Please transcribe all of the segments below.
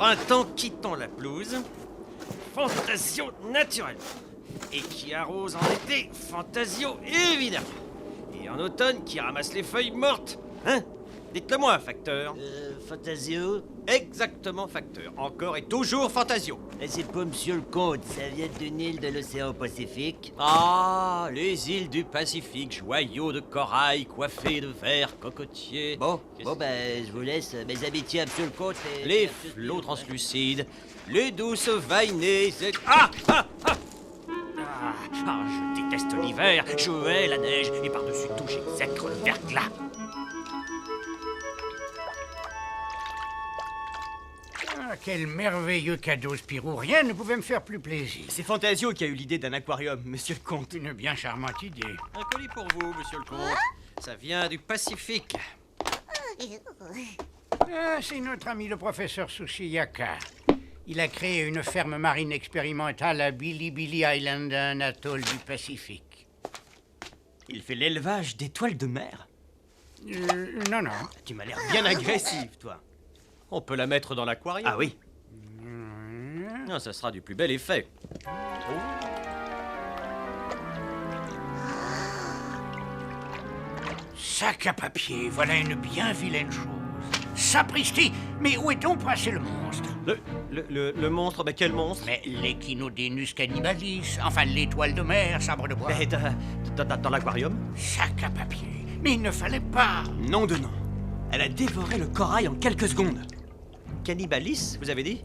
printemps quittant la pelouse, Fantasio naturel. Et qui arrose en été, Fantasio évidemment. Et en automne, qui ramasse les feuilles mortes. Hein? Dites-le-moi, facteur. Fantasio? Exactement, facteur. Encore et toujours Fantasio. C'est pas monsieur le comte, ça vient d'une île de l'océan Pacifique. Ah, les îles du Pacifique, joyaux de corail coiffés de verre cocotier. Bon, je vous laisse. Mes amitiés à monsieur le comte. Les flots translucides, les douces vainées. Ah, ah, ah! Je déteste l'hiver, je hais la neige, et par-dessus tout, j'exècre le verglas. Ah, quel merveilleux cadeau, Spirou. Rien ne pouvait me faire plus plaisir. C'est Fantasio qui a eu l'idée d'un aquarium, monsieur le comte. Une bien charmante idée. Un colis pour vous, monsieur le comte. Ça vient du Pacifique. Ah, c'est notre ami le professeur Sushiyaka. Il a créé une ferme marine expérimentale à Billy Island, un atoll du Pacifique. Il fait l'élevage d'étoiles de mer? Non. Tu m'as l'air bien agressif, toi. On peut la mettre dans l'aquarium? Ah oui. Non, ça sera du plus bel effet. Sac à papier, voilà une bien vilaine chose. Sapristi! Mais où est donc passé le monstre? Le monstre? Mais quel monstre? Mais l'Echinodenus cannibalis, enfin l'étoile de mer, sabre de bois. Mais dans l'aquarium? Sac à papier. Mais il ne fallait pas. Nom de nom. Elle a dévoré le corail en quelques secondes. Cannibalis, vous avez dit?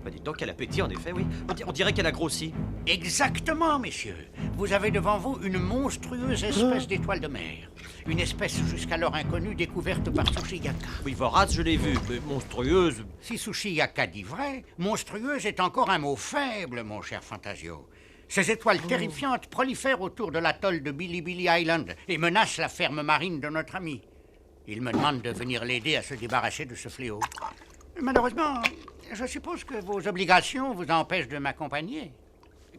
Bah dites donc, quel appétit, en effet, oui. On dirait qu'elle a grossi. Exactement, messieurs. Vous avez devant vous une monstrueuse espèce d'étoile de mer. Une espèce jusqu'alors inconnue découverte par Sushiyaka. Oui, vorace, je l'ai vue, mais monstrueuse. Si Sushiyaka dit vrai, monstrueuse est encore un mot faible, mon cher Fantasio. Ces étoiles terrifiantes prolifèrent autour de l'atoll de Billy Island et menacent la ferme marine de notre ami. Il me demande de venir l'aider à se débarrasser de ce fléau. Malheureusement, je suppose que vos obligations vous empêchent de m'accompagner.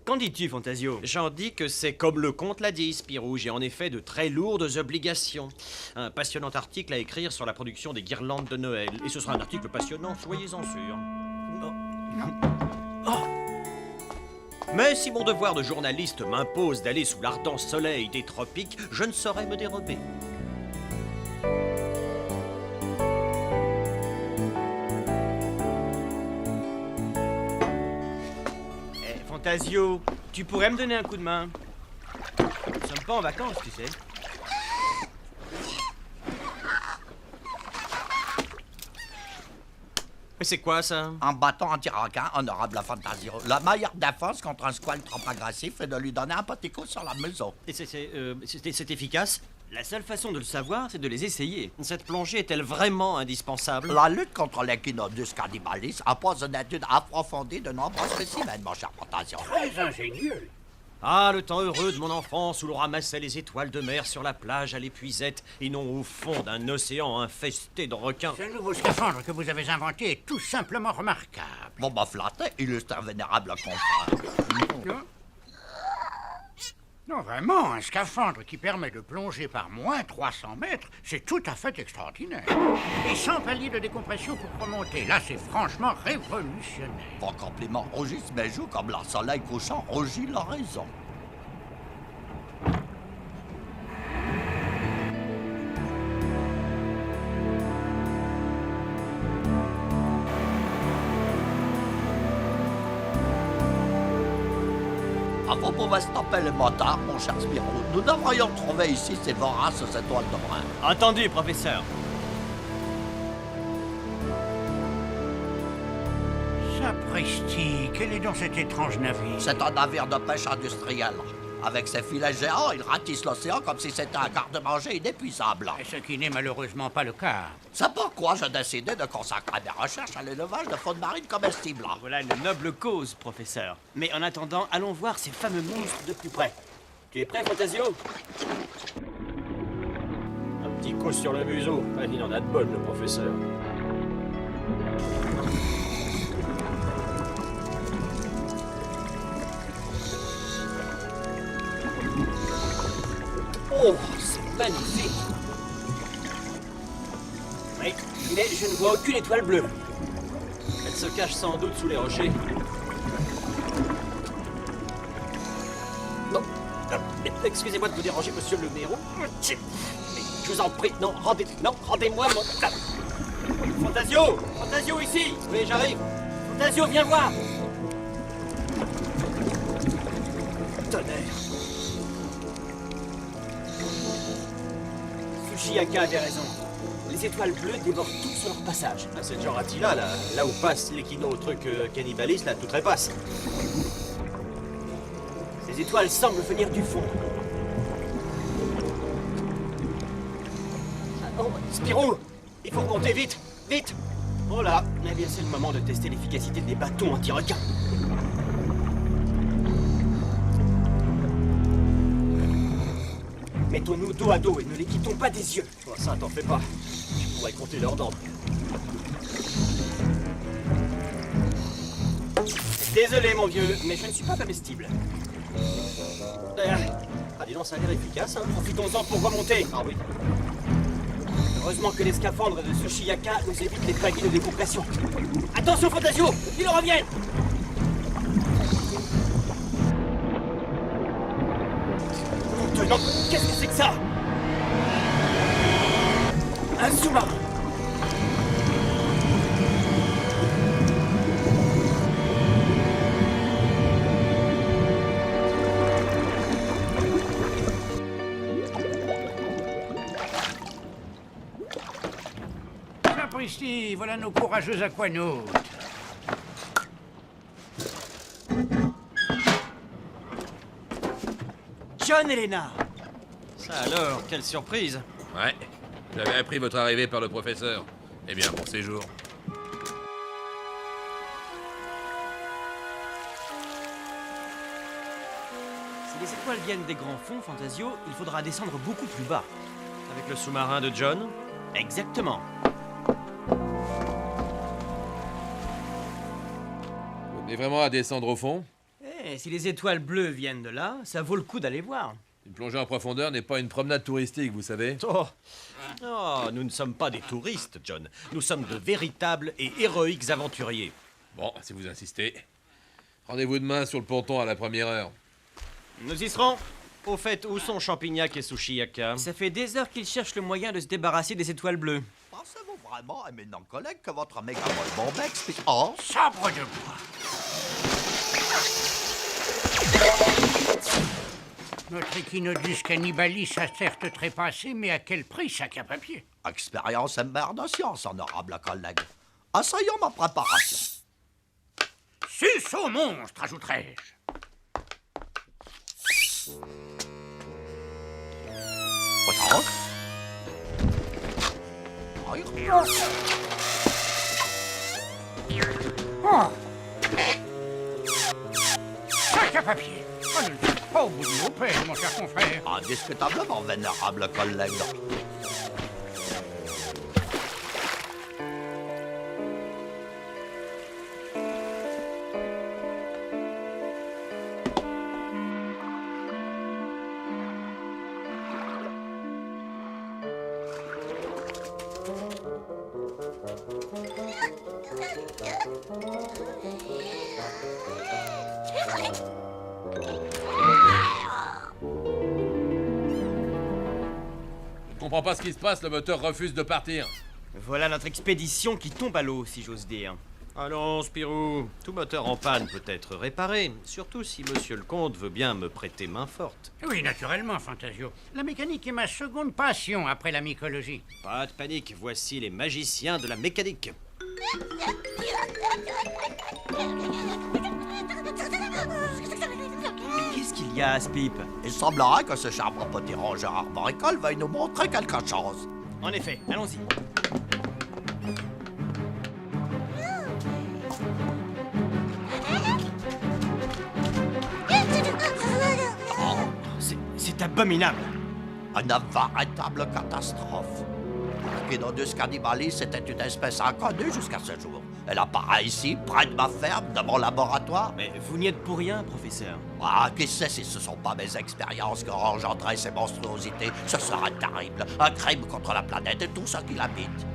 Qu'en dis-tu, Fantasio? J'en dis que c'est comme le comte l'a dit, Spirou. J'ai en effet de très lourdes obligations. Un passionnant article à écrire sur la production des guirlandes de Noël. Et ce sera un article passionnant, soyez-en sûrs. Mais si mon devoir de journaliste m'impose d'aller sous l'ardent soleil des tropiques, je ne saurais me dérober. Fantasio, tu pourrais me donner un coup de main? Nous ne sommes pas en vacances, tu sais. Mais c'est quoi, ça? Un bâton anti-requin, honorable Fantasio. La meilleure défense contre un squale trop agressif est de lui donner un petit coup sur la maison. Et c'est efficace? La seule façon de le savoir, c'est de les essayer. Cette plongée est-elle vraiment indispensable? La lutte contre l'Echinodenus cannibalis impose une étude approfondie de nombreux spécimens, mon cher Fantasio. Très ingénieux. Ah, le temps heureux de mon enfance où l'on ramassait les étoiles de mer sur la plage à l'épuisette et non au fond d'un océan infesté de requins. Ce nouveau scaphandre que vous avez inventé est tout simplement remarquable. Bon, m'a flatté, illustre vénérable confrère. Non, vraiment, un scaphandre qui permet de plonger par moins 300 mètres, c'est tout à fait extraordinaire. Et sans palier de décompression pour remonter, là, c'est franchement révolutionnaire. Vos compliments rougissent mes joues comme le soleil couchant rougit l'horizon. Vous pouvez stopper les motards, mon cher Spirou. Nous devrions trouver ici ces voraces étoiles de mer. Entendu, professeur. Sapristi, quel est donc cet étrange navire? C'est un navire de pêche industriel. Avec ses filets géants, il ratisse l'océan comme si c'était un garde-manger inépuisable. Ce qui n'est malheureusement pas le cas. C'est pourquoi j'ai décidé de consacrer mes recherches à l'élevage de faune marine comestible. Voilà une noble cause, professeur. Mais en attendant, allons voir ces fameux monstres de plus près. Tu es prêt, Fantasio? Un petit coup sur le museau. Il en a de bonnes, le professeur. Oh, c'est magnifique! Oui, mais je ne vois aucune étoile bleue. Elles se cache sans doute sous les rochers. Non, excusez-moi de vous déranger, monsieur le héros. Mais je vous en prie, non, rendez-moi mon... Fantasio! Fantasio, ici! Oui, j'arrive! Fantasio, viens voir! Tonnerre! Sushiaka avait raison. Les étoiles bleues dévorent tout sur leur passage. Ah, c'est le genre Attila, là où passe l'équino au truc cannibaliste, là, tout trépasse. Ces étoiles semblent venir du fond. Oh, Spirou! Il faut remonter vite! Vite! Oh là! Eh bien, c'est le moment de tester l'efficacité des bâtons anti-requins. Mettons-nous dos à dos et ne les quittons pas des yeux. Oh, ça, t'en fais pas. Je pourrais compter leurs dents. Désolé, mon vieux, mais je ne suis pas comestible. Ah, dis donc, ça a l'air efficace, hein. Profitons-en pour remonter. Ah oui. Heureusement que les scaphandres de Sushiyaka nous évitent les paliers de décompression. Attention, Fantasio! Ils reviennent! Maintenant, qu'est-ce que c'est que ça? Un sous-marin! Sapristi, voilà nos courageux aquanautes. John et Lena! Ça alors, quelle surprise. Ouais, j'avais appris votre arrivée par le professeur. Eh bien, bon séjour. Si les étoiles viennent des grands fonds, Fantasio, il faudra descendre beaucoup plus bas. Avec le sous-marin de John? Exactement. Vous venez vraiment à descendre au fond? Eh, si les étoiles bleues viennent de là, ça vaut le coup d'aller voir. Une plongée en profondeur n'est pas une promenade touristique, vous savez. Oh. Oh, nous ne sommes pas des touristes, John. Nous sommes de véritables et héroïques aventuriers. Bon, si vous insistez. Rendez-vous demain sur le ponton à la première heure. Nous y serons. Au fait, où sont Champignac et Sushiyaka? Ça fait des heures qu'ils cherchent le moyen de se débarrasser des étoiles bleues. Pensez-vous vraiment, éminent collègue, que votre mégamole bombex explique... Oh! Sabre de bois. Notre échinodus cannibalis a certes trépassé, mais à quel prix, sac à papier? Expérience et mère de science, honorable collègue. Essayons ma préparation. Suce au monstre, ajouterai-je. Votre Sac à papier. Oh, nous ne sommes pas au bout de nos peines, mon cher confrère. Indiscutablement vénérable collègue. Je comprends pas ce qui se passe, le moteur refuse de partir. Voilà notre expédition qui tombe à l'eau, si j'ose dire. Allons, Spirou. Tout moteur en panne peut être réparé. Surtout si monsieur le comte veut bien me prêter main forte. Oui, naturellement, Fantasio. La mécanique est ma seconde passion après la mycologie. Pas de panique, voici les magiciens de la mécanique. Qu'est-ce qu'il y a, Spip? Il semblerait que ce charmant petit rongeur arboricole veuille nous montrer quelque chose. En effet, allons-y. C'est abominable. Une véritable catastrophe. L'Echinodus cannibalis était une espèce inconnue jusqu'à ce jour. Elle apparaît ici, près de ma ferme, de mon laboratoire. Mais vous n'y êtes pour rien, professeur. Ah, qui sait si ce sont pas mes expériences qui ont engendré ces monstruosités? Ce serait terrible. Un crime contre la planète et tout ce qui l'habite.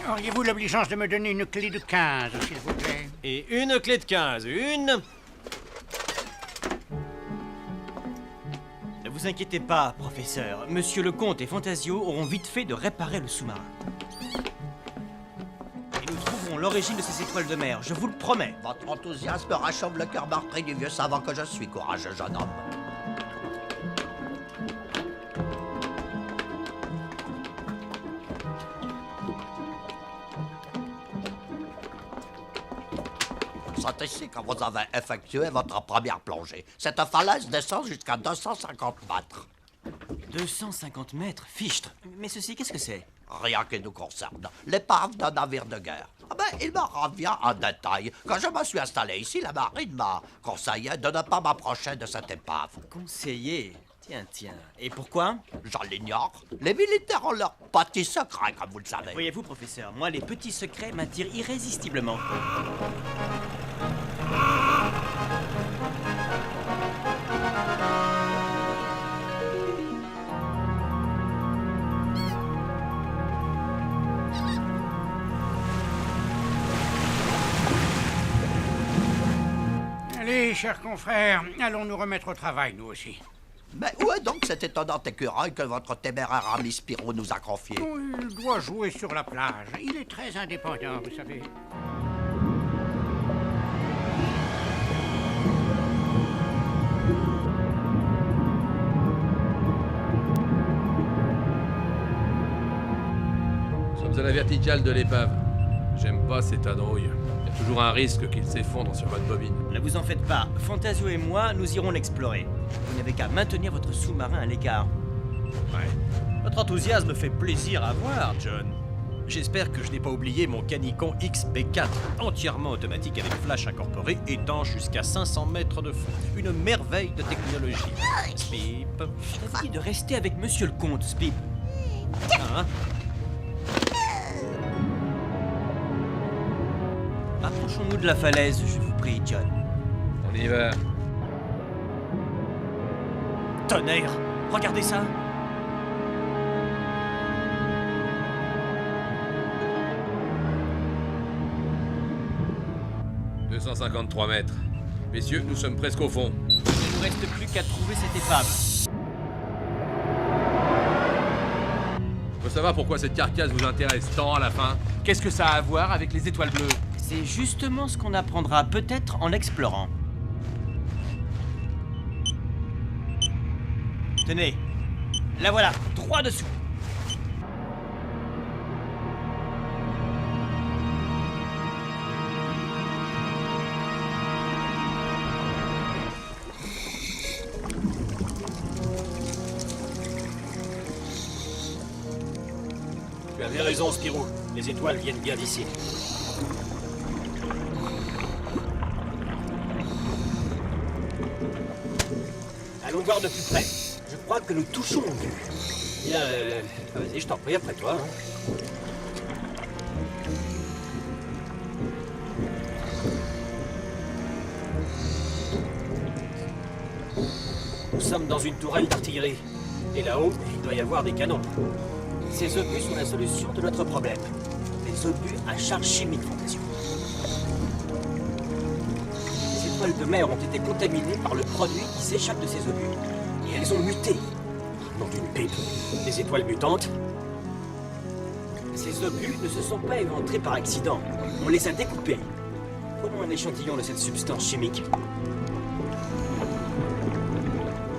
Auriez-vous l'obligeance de me donner une clé de 15, s'il vous plaît? Et une clé de 15. Une. Ne vous inquiétez pas, professeur. Monsieur le comte et Fantasio auront vite fait de réparer le sous-marin. Et nous trouverons l'origine de ces étoiles de mer, je vous le promets. Votre enthousiasme rachève le cœur meurtri du vieux savant que je suis, courageux jeune homme. C'est ici que vous avez effectué votre première plongée. Cette falaise descend jusqu'à 250 mètres. 250 mètres, fichtre. Mais ceci, qu'est-ce que c'est? Rien qui nous concerne. L'épave d'un navire de guerre. Ah ben, il me revient en détail. Quand je me suis installé ici, la marine m'a conseillé de ne pas m'approcher de cette épave. Conseiller. Tiens. Et pourquoi? Je l'ignore. Les militaires ont leurs petits secrets, comme vous le savez. Voyez-vous, professeur, moi, les petits secrets m'attirent irrésistiblement. Allez, chers confrères, allons nous remettre au travail, nous aussi. Mais où est donc cet étonnant écureuil que votre téméraire ami Spirou nous a confié? Oh, il doit jouer sur la plage. Il est très indépendant, vous savez. Nous sommes à la verticale de l'épave. J'aime pas ces tas de rouille. Il y a toujours un risque qu'il s'effondre sur votre bobine. Ne vous en faites pas. Fantasio et moi, nous irons l'explorer. Vous n'avez qu'à maintenir votre sous-marin à l'écart. Ouais. Votre enthousiasme fait plaisir à voir, John. J'espère que je n'ai pas oublié mon Canicon XP4, entièrement automatique avec flash incorporé, étanche jusqu'à 500 mètres de fond. Une merveille de technologie. Spip. Je t'avais dit de rester avec monsieur le comte, Spip. Hein? Approchons-nous de la falaise, je vous prie, John. On y va. Tonnerre! Regardez ça! 253 mètres. Messieurs, nous sommes presque au fond. Il ne nous reste plus qu'à trouver cette épave. Faut savoir pourquoi cette carcasse vous intéresse tant à la fin. Qu'est-ce que ça a à voir avec les étoiles bleues? C'est justement ce qu'on apprendra peut-être en explorant. Tenez, la voilà, 3 dessous. Tu avais raison, Spirou. Les étoiles viennent bien d'ici. Allons voir de plus près. Je crois que nous touchons au but. Bien, vas-y, je t'en prie, après toi. Hein. Nous sommes dans une tourelle d'artillerie. Et là-haut, il doit y avoir des canons. Ces obus sont la solution de notre problème. Des obus à charge chimique, Fantasio. Les étoiles de mer ont été contaminées par le produit qui s'échappe de ces obus. Et elles ont muté. Nom d'une pipe. Des étoiles mutantes. Ces obus ne se sont pas éventrés par accident. On les a découpés. Prenons un échantillon de cette substance chimique.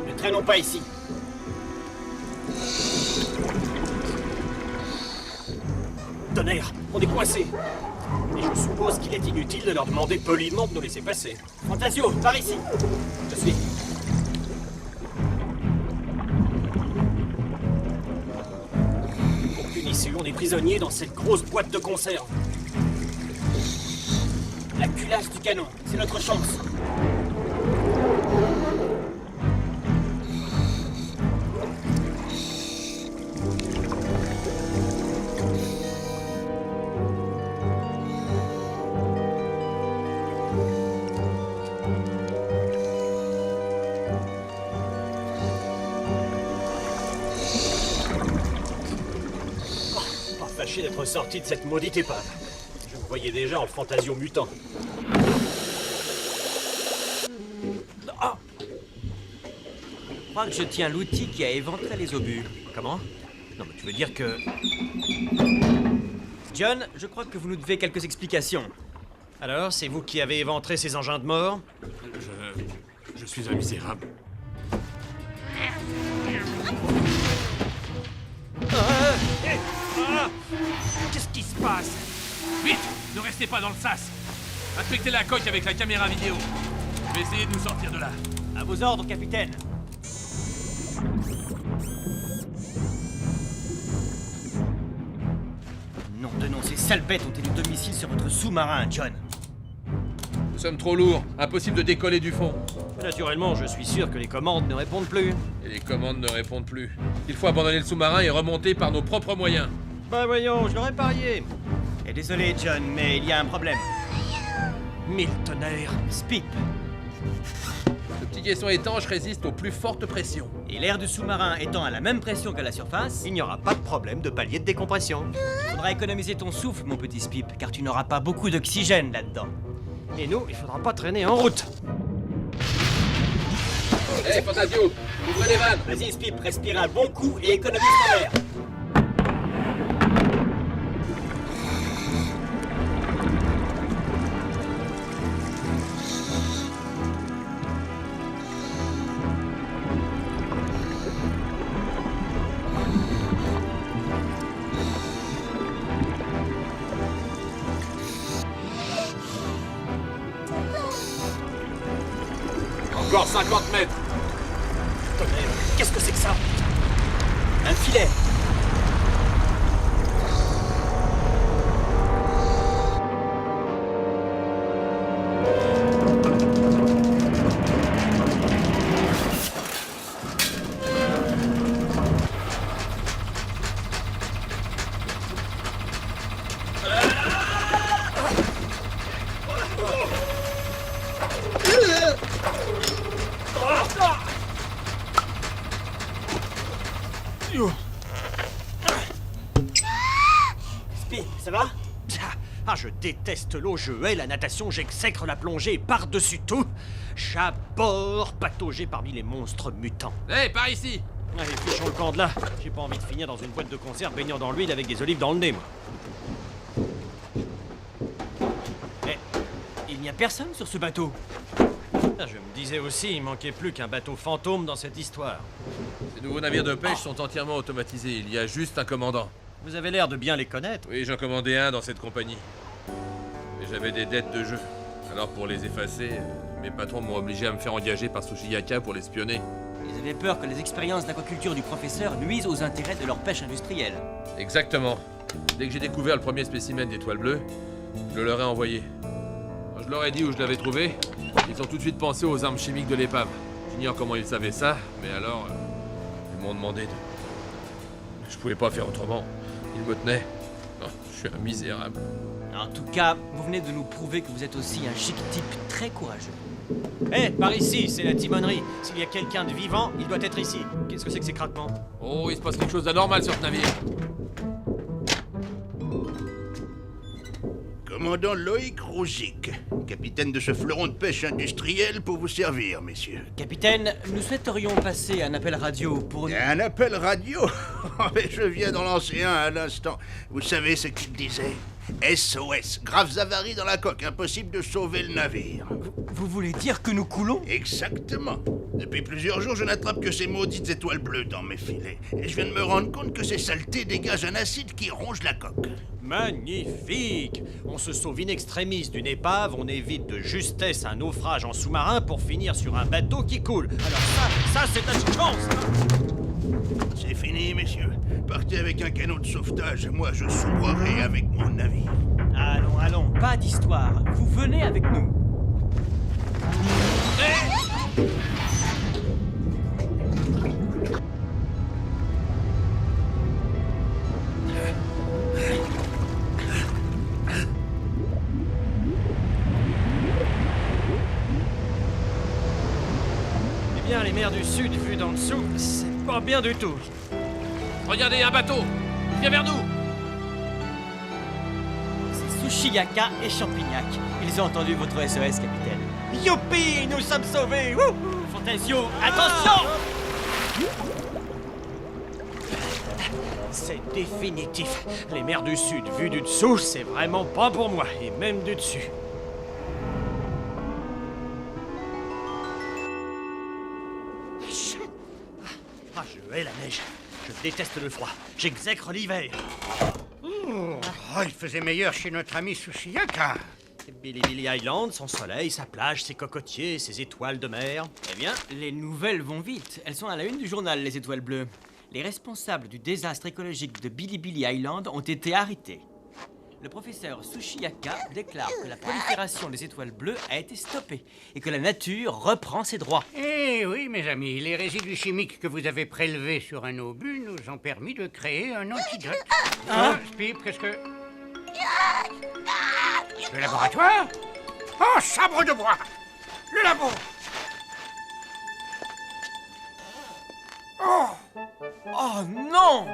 Ne traînons pas ici. Tonnerre, on est coincé. Et je suppose qu'il est inutile de leur demander poliment de nous laisser passer. Fantasio, par ici. Je suis. Aucune issue, on est prisonnier dans cette grosse boîte de conserve. La culasse du canon, c'est notre chance. m'empêcher d'être sorti de cette maudite épave. Je me voyais déjà en fantasio mutant. Ah. Je crois que je tiens l'outil qui a éventré les obus. Comment? Non, mais tu veux dire que... John, je crois que vous nous devez quelques explications. Alors, c'est vous qui avez éventré ces engins de mort? Je suis un misérable. Qu'est-ce qui se passe? Vite! Ne restez pas dans le sas! Inspectez la coque avec la caméra vidéo. Je vais essayer de nous sortir de là. À vos ordres, capitaine. Nom de nom, ces sales bêtes ont élu domicile sur votre sous-marin, John. Nous sommes trop lourds. Impossible de décoller du fond. Naturellement, je suis sûr que les commandes ne répondent plus. Et les commandes ne répondent plus. Il faut abandonner le sous-marin et remonter par nos propres moyens. Bah voyons, je l'aurais parié. Et désolé, John, mais il y a un problème. Mille tonnerres. Spip. Ce petit caisson étanche résiste aux plus fortes pressions. Et l'air du sous-marin étant à la même pression qu'à la surface, Il n'y aura pas de problème de palier de décompression. faudra économiser ton souffle, mon petit Spip, car tu n'auras pas beaucoup d'oxygène là-dedans. Et nous, il faudra pas traîner en route. Hé, Fantasio! Ouvrez les vannes! Vas-y, Spip, respire un bon coup et économise ton air. Encore 50 mètres! Tonnerre, qu'est-ce que c'est que ça? Un filet. Spip, ça va? Ah, je déteste l'eau, je hais la natation, j'exècre la plongée, par-dessus tout, j'abhorre patauger parmi les monstres mutants. Hé, par ici! Allez, fichons le camp de là. J'ai pas envie de finir dans une boîte de conserve baignant dans l'huile avec des olives dans le nez, moi. Il n'y a personne sur ce bateau. Ah, je me disais aussi, il manquait plus qu'un bateau fantôme dans cette histoire. Ces nouveaux navires de pêche sont entièrement automatisés. Il y a juste un commandant. Vous avez l'air de bien les connaître. Oui, j'en commandais un dans cette compagnie. Mais j'avais des dettes de jeu. Alors pour les effacer, mes patrons m'ont obligé à me faire engager par Tsuchiyaka pour l'espionner. Ils avaient peur que les expériences d'aquaculture du professeur nuisent aux intérêts de leur pêche industrielle. Exactement. Dès que j'ai découvert le premier spécimen d'étoile bleue, je le leur ai envoyé. Quand je leur ai dit où je l'avais trouvé, ils ont tout de suite pensé aux armes chimiques de l'épave. J'ignore comment ils savaient ça, mais alors, ils m'ont demandé de... Je pouvais pas faire autrement. Ils me tenaient. Oh, je suis un misérable. En tout cas, vous venez de nous prouver que vous êtes aussi un chic type très courageux. Hé, par ici, c'est la timonerie. S'il y a quelqu'un de vivant, il doit être ici. Qu'est-ce que c'est que ces craquements? Oh, il se passe quelque chose d'anormal sur ce navire. Commandant Loïc Rouzic, capitaine de ce fleuron de pêche industriel pour vous servir, messieurs. Capitaine, nous souhaiterions passer un appel radio pour... Un appel radio? Mais je viens d'en lancer un à l'instant. Vous savez ce qu'il disait? SOS, graves avaries dans la coque, impossible de sauver le navire. Vous voulez dire que nous coulons? Exactement. Depuis plusieurs jours, je n'attrape que ces maudites étoiles bleues dans mes filets. Et je viens de me rendre compte que ces saletés dégagent un acide qui ronge la coque. Magnifique! On se sauve in extremis d'une épave, on évite de justesse un naufrage en sous-marin pour finir sur un bateau qui coule. Alors ça c'est ta chance! C'est fini, messieurs. Partez avec un canot de sauvetage. Moi, je sombrerai avec mon navire. Allons, allons, pas d'histoire. Vous venez avec nous. Eh bien, les mers du Sud vues d'en dessous, c'est pas bien du tout. Regardez, un bateau! Il vient vers nous! Sushiyaka et Champignac. Ils ont entendu votre SOS, capitaine. Youpi, nous sommes sauvés. Wouh. Fantasio, attention! C'est définitif. Les mers du Sud, vues du dessous, c'est vraiment pas pour moi. Et même du dessus. Ah, je hais la neige. Je déteste le froid. J'exècre l'hiver. Oh, il faisait meilleur chez notre ami Sushiyaka. Billy Island, son soleil, sa plage, ses cocotiers, ses étoiles de mer. Eh bien, les nouvelles vont vite. Elles sont à la une du journal, les étoiles bleues. Les responsables du désastre écologique de Billy Island ont été arrêtés. Le professeur Sushiyaka déclare que la prolifération des étoiles bleues a été stoppée et que la nature reprend ses droits. Eh oui, mes amis, les résidus chimiques que vous avez prélevés sur un obus nous ont permis de créer un antidote. Hein, Spip, qu'est-ce que... Le laboratoire? Oh, sabre de bois! Le labo! Oh non!